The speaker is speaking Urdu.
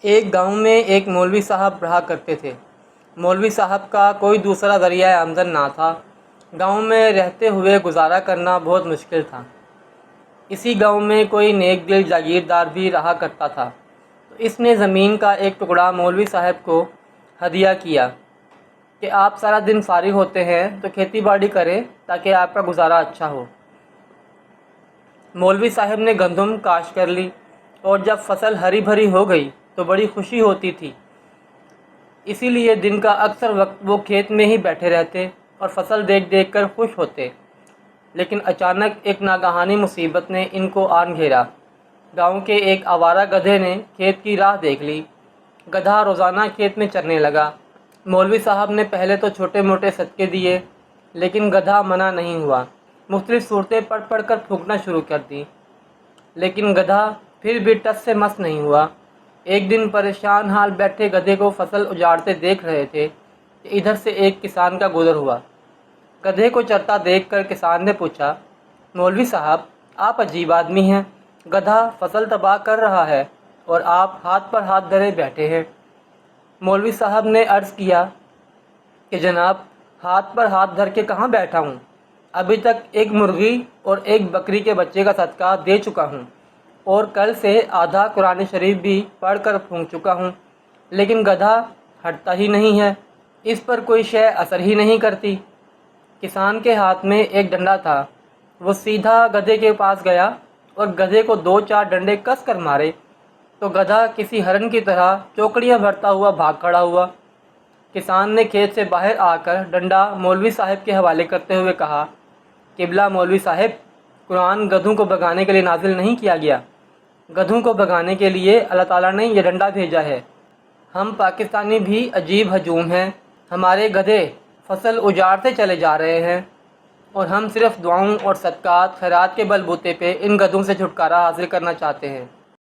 ایک گاؤں میں ایک مولوی صاحب رہا کرتے تھے۔ مولوی صاحب کا کوئی دوسرا ذریعہ آمدن نہ تھا۔ گاؤں میں رہتے ہوئے گزارا کرنا بہت مشکل تھا۔ اسی گاؤں میں کوئی نیک دل جاگیردار بھی رہا کرتا تھا۔ تو اس نے زمین کا ایک ٹکڑا مولوی صاحب کو ہدیہ کیا کہ آپ سارا دن فارغ ہوتے ہیں تو کھیتی باڑی کریں تاکہ آپ کا گزارا اچھا ہو۔ مولوی صاحب نے گندم کاشت کر لی اور جب فصل ہری بھری ہو گئی تو بڑی خوشی ہوتی تھی۔ اسی لیے دن کا اکثر وقت وہ کھیت میں ہی بیٹھے رہتے اور فصل دیکھ دیکھ کر خوش ہوتے۔ لیکن اچانک ایک ناگہانی مصیبت نے ان کو آن گھیرا۔ گاؤں کے ایک آوارہ گدھے نے کھیت کی راہ دیکھ لی۔ گدھا روزانہ کھیت میں چرنے لگا۔ مولوی صاحب نے پہلے تو چھوٹے موٹے صدقے دیے، لیکن گدھا منع نہیں ہوا۔ مختلف صورتیں پڑھ پڑھ کر پھونکنا شروع کر دی، لیکن گدھا پھر بھی ٹس سے مس نہیں ہوا۔ ایک دن پریشان حال بیٹھے گدھے کو فصل اجاڑتے دیکھ رہے تھے کہ ادھر سے ایک کسان کا گزر ہوا۔ گدھے کو چرتا دیکھ کر کسان نے پوچھا، مولوی صاحب آپ عجیب آدمی ہیں، گدھا فصل تباہ کر رہا ہے اور آپ ہاتھ پر ہاتھ دھرے بیٹھے ہیں۔ مولوی صاحب نے عرض کیا کہ جناب ہاتھ پر ہاتھ دھر کے کہاں بیٹھا ہوں، ابھی تک ایک مرغی اور ایک بکری کے بچے کا صدقہ دے چکا ہوں اور کل سے آدھا قرآن شریف بھی پڑھ کر پھونک چکا ہوں، لیکن گدھا ہٹتا ہی نہیں ہے، اس پر کوئی شے اثر ہی نہیں کرتی۔ کسان کے ہاتھ میں ایک ڈنڈا تھا۔ وہ سیدھا گدھے کے پاس گیا اور گدھے کو 2-4 ڈنڈے کس کر مارے تو گدھا کسی ہرن کی طرح چوکڑیاں بھرتا ہوا بھاگ کھڑا ہوا۔ کسان نے کھیت سے باہر آ کر ڈنڈا مولوی صاحب کے حوالے کرتے ہوئے کہا، قبلہ مولوی صاحب، قرآن گدھوں کو بھگانے کے لیے نازل نہیں کیا گیا، گدھوں کو بھگانے کے لیے اللہ تعالیٰ نے یہ ڈنڈا بھیجا ہے۔ ہم پاکستانی بھی عجیب ہجوم ہیں، ہمارے گدھے فصل اجاڑتے چلے جا رہے ہیں اور ہم صرف دعاؤں اور صدقات خیرات کے بل بوتے پہ ان گدھوں سے چھٹکارا حاصل کرنا چاہتے ہیں۔